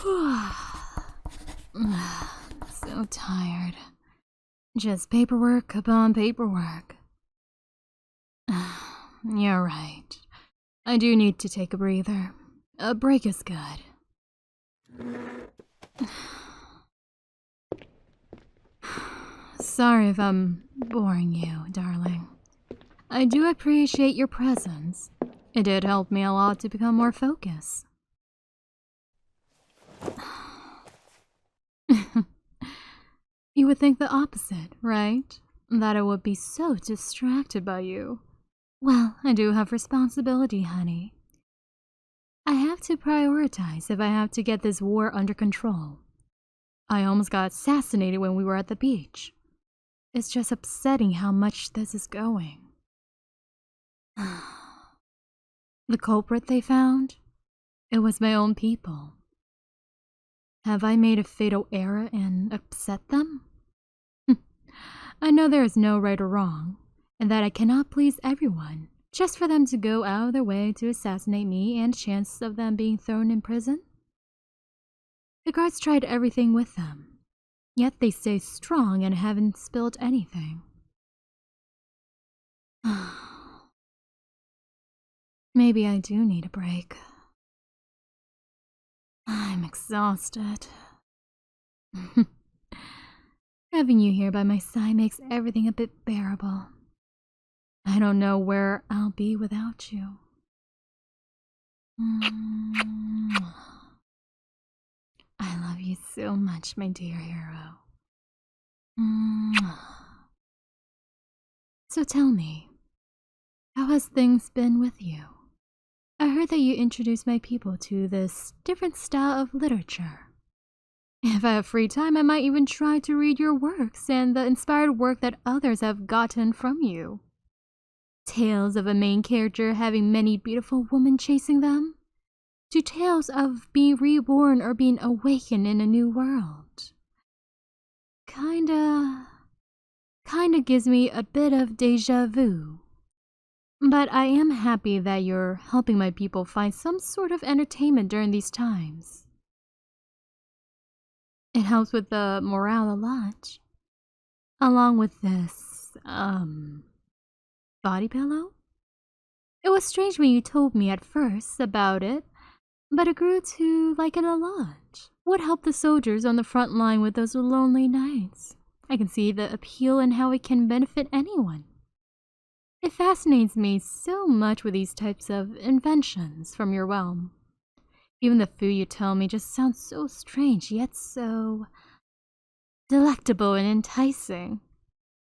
So tired. Just paperwork upon paperwork. You're right. I do need to take a breather. A break is good. Sorry if I'm boring you, darling. I do appreciate your presence. It did help me a lot to become more focused. You would think the opposite, right? That I would be so distracted by you. Well, I do have responsibility, honey. I have to prioritize if I have to get this war under control. I almost got assassinated when we were at the beach. It's just upsetting how much this is going. The culprit they found? It was my own people. Have I made a fatal error and upset them? I know there is no right or wrong, and that I cannot please everyone, just for them to go out of their way to assassinate me and chance of them being thrown in prison. The guards tried everything with them, yet they stay strong and haven't spilled anything. Maybe I do need a break. I'm exhausted. Having you here by my side makes everything a bit bearable. I don't know where I'll be without you. I love you so much, my dear hero. So tell me, how has things been with you? I heard that you introduced my people to this different style of literature. If I have free time, I might even try to read your works and the inspired work that others have gotten from you. Tales of a main character having many beautiful women chasing them, to tales of being reborn or being awakened in a new world. Kinda gives me a bit of déjà vu. But I am happy that you're helping my people find some sort of entertainment during these times. It helps with the morale a lot. Along with this, body pillow? It was strange when you told me at first about it, but I grew to like it a lot. Would help the soldiers on the front line with those lonely nights. I can see the appeal and how it can benefit anyone. It fascinates me so much with these types of inventions from your realm. Even the food you tell me just sounds so strange, yet so delectable and enticing.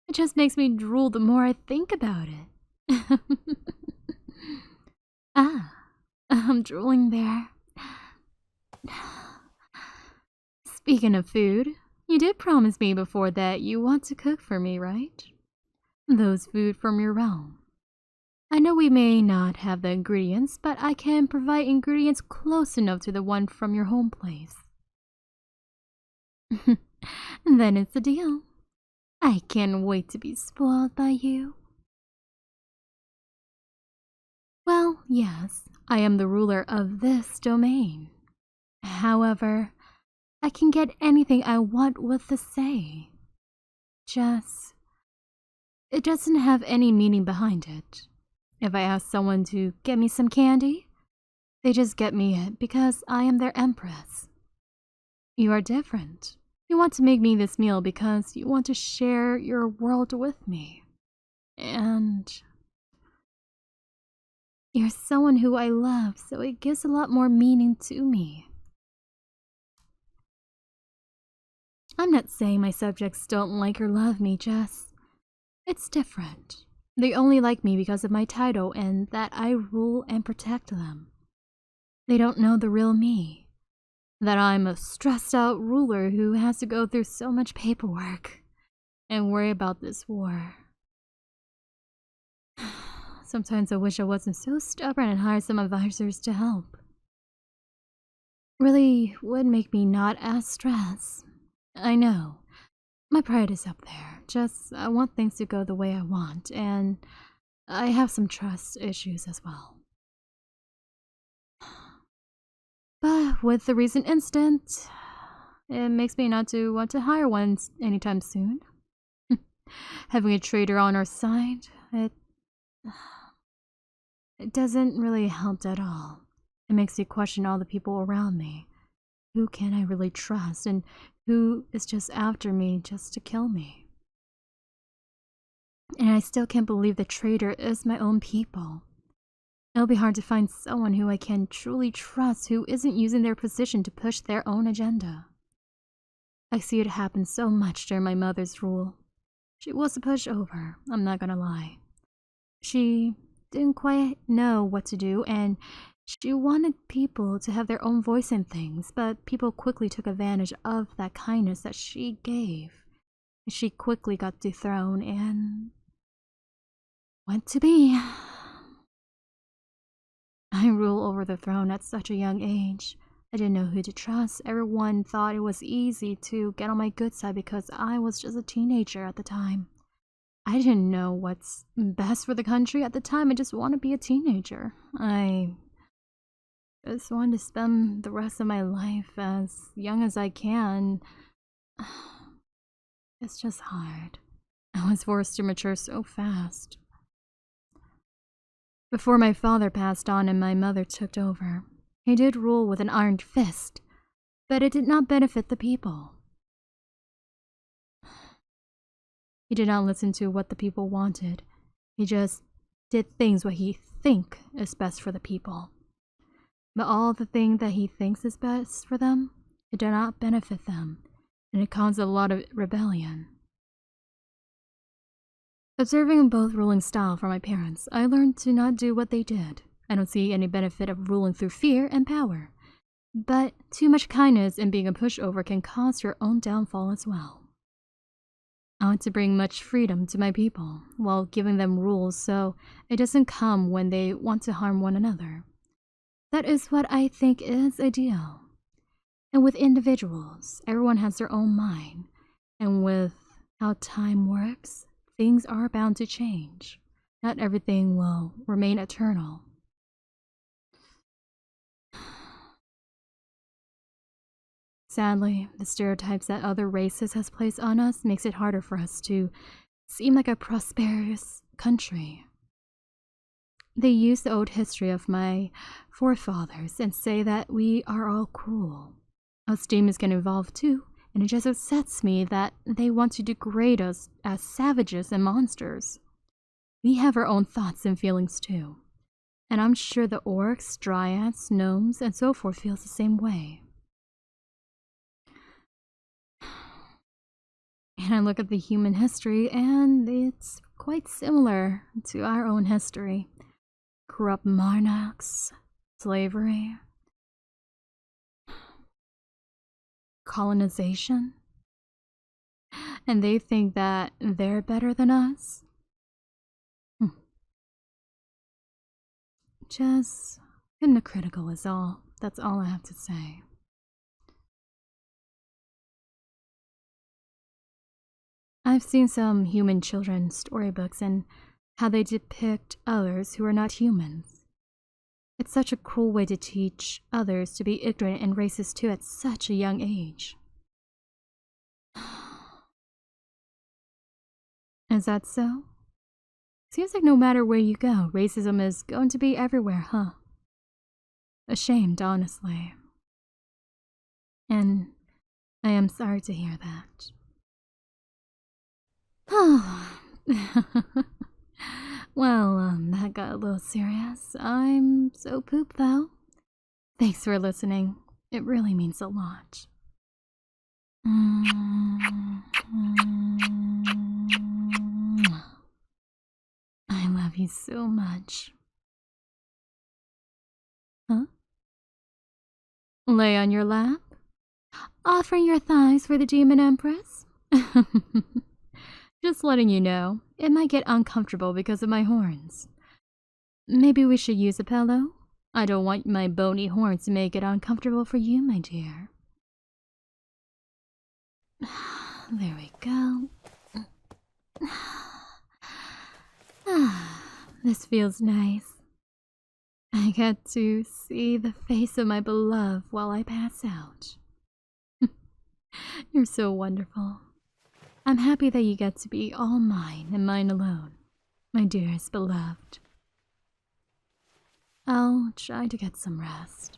It just makes me drool the more I think about it. I'm drooling there. Speaking of food, you did promise me before that you want to cook for me, right? Those food from your realm. I know we may not have the ingredients, but I can provide ingredients close enough to the one from your home place. Then it's a deal. I can't wait to be spoiled by you. Well, yes, I am the ruler of this domain. However, I can get anything I want with the say. It doesn't have any meaning behind it. If I ask someone to get me some candy, they just get me it because I am their empress. You are different. You want to make me this meal because you want to share your world with me. And you're someone who I love, so it gives a lot more meaning to me. I'm not saying my subjects don't like or love me, Jess. It's different. They only like me because of my title and that I rule and protect them. They don't know the real me. That I'm a stressed out ruler who has to go through so much paperwork and worry about this war. Sometimes I wish I wasn't so stubborn and hired some advisors to help. Really would make me not as stressed. I know. My pride is up there. Just, I want things to go the way I want, and I have some trust issues as well. But with the recent incident, it makes me not to want to hire one anytime soon. Having a traitor on our side, it doesn't really help at all. It makes me question all the people around me. Who can I really trust, and who is just after me just to kill me? And I still can't believe the traitor is my own people. It'll be hard to find someone who I can truly trust who isn't using their position to push their own agenda. I see it happen so much during my mother's rule. She was a pushover, I'm not gonna lie. She didn't quite know what to do, and she wanted people to have their own voice in things, but people quickly took advantage of that kindness that she gave. She quickly got dethroned and went to be. I rule over the throne at such a young age. I didn't know who to trust. Everyone thought it was easy to get on my good side because I was just a teenager at the time. I didn't know what's best for the country at the time. I just want to be a teenager. I just wanted to spend the rest of my life as young as I can. It's just hard. I was forced to mature so fast. Before my father passed on and my mother took over, he did rule with an iron fist, but it did not benefit the people. He did not listen to what the people wanted. He just did things what he think is best for the people. But all the thing that he thinks is best for them, it did not benefit them, and it caused a lot of rebellion. Observing both ruling style from my parents, I learned to not do what they did. I don't see any benefit of ruling through fear and power. But too much kindness and being a pushover can cause your own downfall as well. I want to bring much freedom to my people, while giving them rules so it doesn't come when they want to harm one another. That is what I think is ideal. And with individuals, everyone has their own mind. And with how time works, things are bound to change. Not everything will remain eternal. Sadly, the stereotypes that other races has placed on us makes it harder for us to seem like a prosperous country. They use the old history of my forefathers and say that we are all cruel. Us demons can evolve too, and it just upsets me that they want to degrade us as savages and monsters. We have our own thoughts and feelings too, and I'm sure the orcs, dryads, gnomes, and so forth feels the same way. And I look at the human history, and it's quite similar to our own history. Corrupt monarchs, slavery, colonization. And they think that they're better than us. Just hypocritical is all. That's all I have to say. I've seen some human children's storybooks and how they depict others who are not humans. It's such a cruel way to teach others to be ignorant and racist too at such a young age. Is that so? Seems like no matter where you go, racism is going to be everywhere, huh? Ashamed, honestly. And I am sorry to hear that. Well, that got a little serious. I'm so pooped though. Thanks for listening. It really means a lot. I love you so much. Huh? Lay on your lap? Offering your thighs for the Demon Empress? Just letting you know, it might get uncomfortable because of my horns. Maybe we should use a pillow? I don't want my bony horns to make it uncomfortable for you, my dear. There we go. This feels nice. I get to see the face of my beloved while I pass out. You're so wonderful. I'm happy that you get to be all mine and mine alone, my dearest beloved. I'll try to get some rest.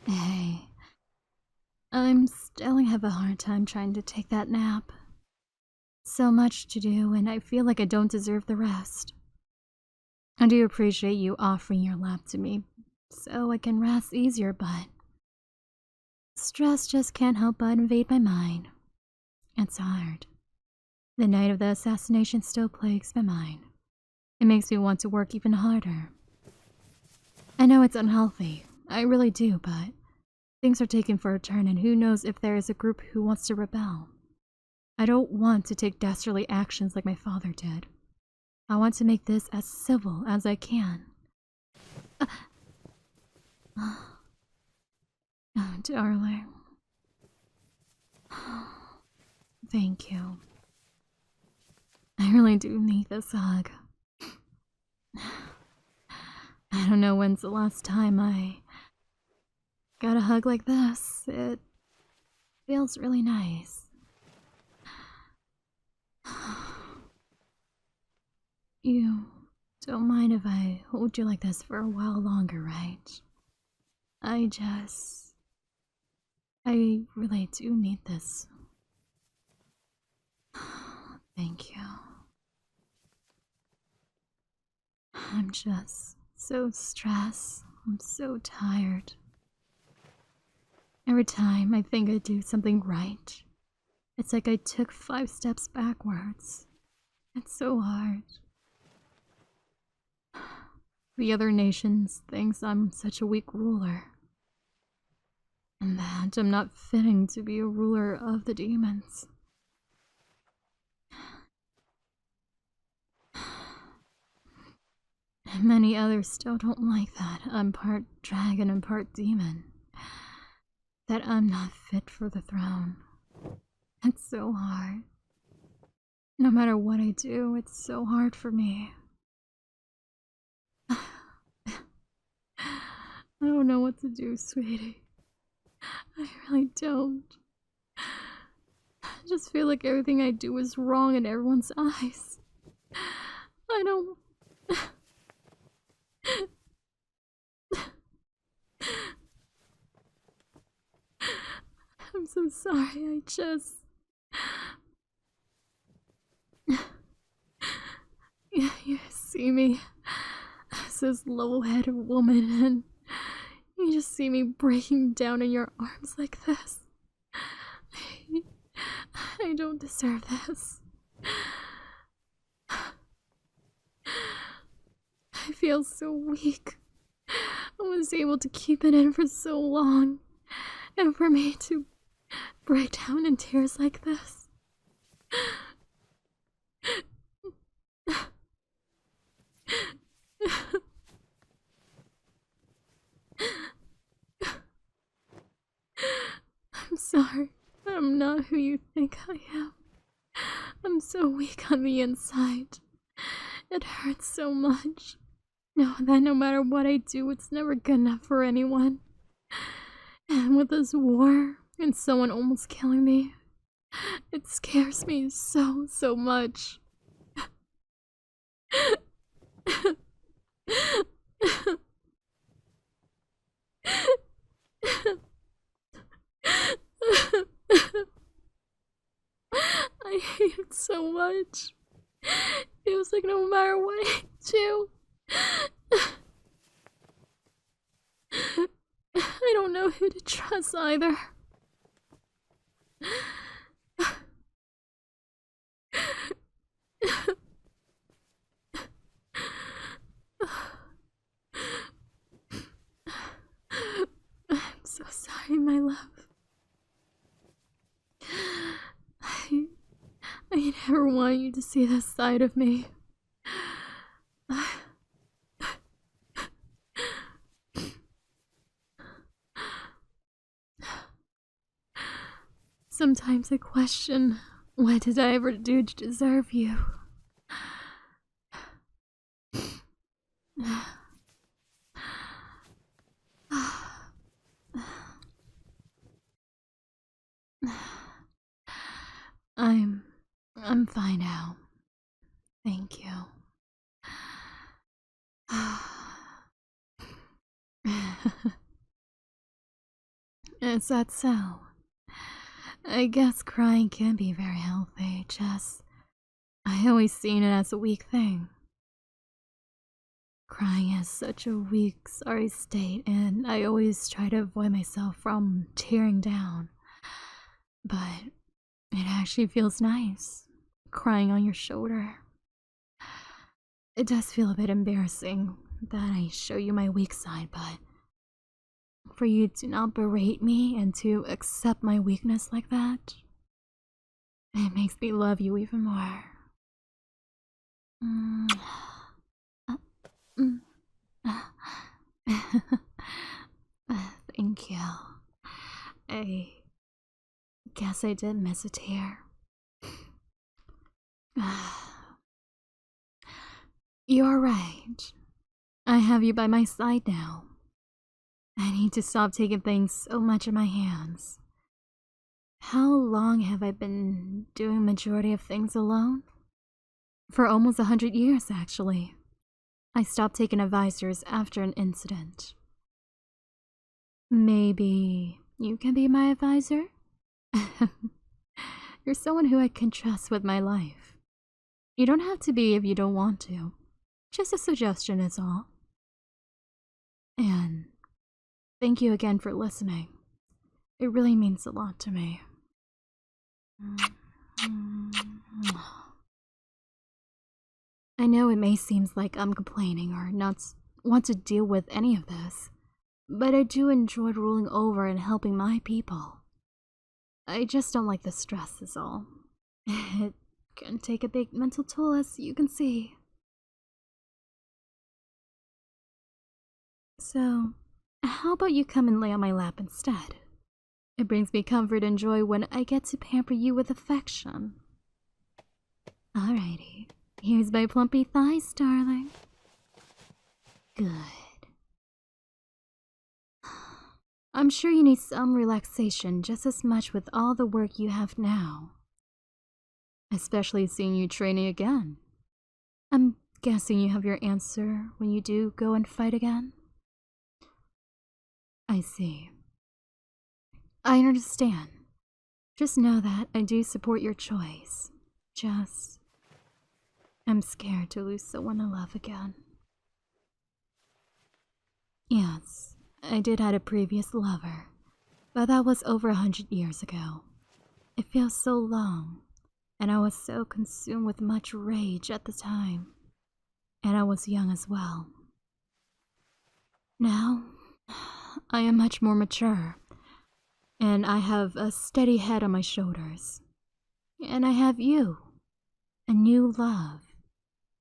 Hey. I'm still have a hard time trying to take that nap. So much to do, and I feel like I don't deserve the rest. I do appreciate you offering your lap to me so I can rest easier, but stress just can't help but invade my mind. It's hard. The night of the assassination still plagues my mind. It makes me want to work even harder. I know it's unhealthy, I really do, but things are taken for a turn, and who knows if there is a group who wants to rebel. I don't want to take dastardly actions like my father did. I want to make this as civil as I can. Oh, darling. Thank you. I really do need this hug. I don't know when's the last time I got a hug like this. It feels really nice. You don't mind if I hold you like this for a while longer, right? I really do need this. Thank you. I'm just so stressed. I'm so tired. Every time I think I do something right, it's like I took 5 steps backwards. It's so hard. The other nations thinks I'm such a weak ruler, and that I'm not fitting to be a ruler of the demons. And many others still don't like that I'm part dragon and part demon. That I'm not fit for the throne. It's so hard. No matter what I do, it's so hard for me. I don't know what to do, sweetie. I really don't. I just feel like everything I do is wrong in everyone's eyes. I don't... I'm so sorry, I just... You see me as this low-headed woman, and you just see me breaking down in your arms like this. I don't deserve this. I feel so weak. I was able to keep it in for so long, and for me to break down in tears like this. I'm sorry. I'm not who you think I am. I'm so weak on the inside. It hurts so much. Know that no matter what I do, it's never good enough for anyone. And with this war and someone almost killing me, it scares me so much. I hate it so much. It feels like no matter what I do, I don't know who to trust either. I'm so sorry. never want you to see this side of me. Sometimes I question, what did I ever do to deserve you? I'm fine now. Thank you. Is that so? I guess crying can be very healthy, just I always seen it as a weak thing. Crying is such a weak, sorry state, and I always try to avoid myself from tearing down. But it actually feels nice, crying on your shoulder. It does feel a bit embarrassing that I show you my weak side, but for you to not berate me and to accept my weakness like that, it makes me love you even more. Thank you. I guess I did miss a tear. You're right. I have you by my side now. I need to stop taking things so much in my hands. How long have I been doing majority of things alone? For almost 100 years, actually. I stopped taking advisors after an incident. Maybe you can be my advisor? You're someone who I can trust with my life. You don't have to be if you don't want to. Just a suggestion is all. And thank you again for listening. It really means a lot to me. I know it may seem like I'm complaining or not want to deal with any of this, but I do enjoy ruling over and helping my people. I just don't like the stress is all. It can take a big mental toll, as you can see. So, how about you come and lay on my lap instead? It brings me comfort and joy when I get to pamper you with affection. Alrighty, here's my plumpy thighs, darling. Good. I'm sure you need some relaxation just as much with all the work you have now. Especially seeing you training again. I'm guessing you have your answer when you do go and fight again? I see. I understand. Just know that I do support your choice. I'm scared to lose someone I love again. Yes, I did have a previous lover, but that was over 100 years ago. It feels so long, and I was so consumed with much rage at the time. And I was young as well. Now, I am much more mature, and I have a steady head on my shoulders. And I have you, a new love,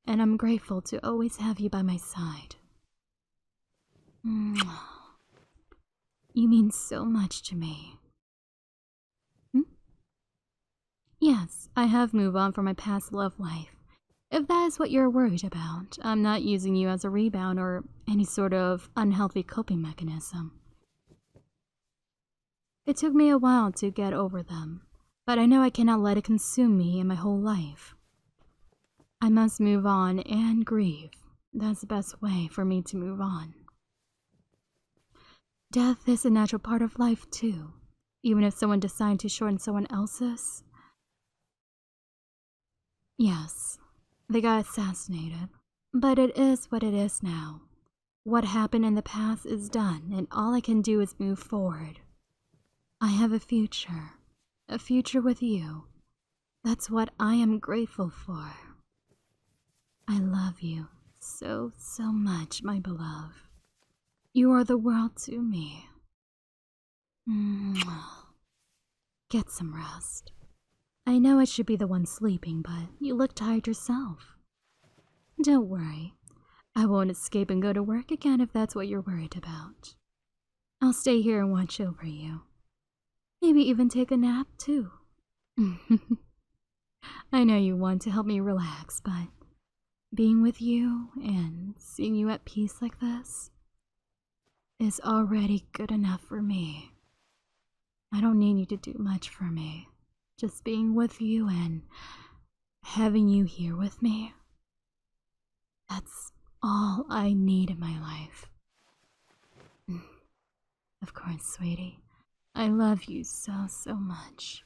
and I'm grateful to always have you by my side. You mean so much to me. Yes, I have moved on from my past love life. If that is what you're worried about, I'm not using you as a rebound or any sort of unhealthy coping mechanism. It took me a while to get over them, but I know I cannot let it consume me and my whole life. I must move on and grieve. That's the best way for me to move on. Death is a natural part of life too, even if someone decides to shorten someone else's. Yes, they got assassinated, but it is what it is now. What happened in the past is done, and all I can do is move forward. I have a future with you. That's what I am grateful for. I love you so, so much, my beloved. You are the world to me. Get some rest. I know I should be the one sleeping, but you look tired yourself. Don't worry. I won't escape and go to work again if that's what you're worried about. I'll stay here and watch over you. Maybe even take a nap, too. I know you want to help me relax, but being with you and seeing you at peace like this is already good enough for me. I don't need you to do much for me. Just being with you and having you here with me. That's all I need in my life. Of course, sweetie. I love you so, so much.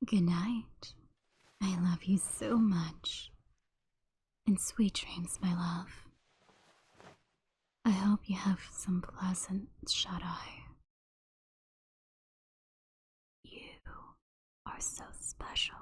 Good night. I love you so much. And sweet dreams, my love. I hope you have some pleasant shut-eye. You are so special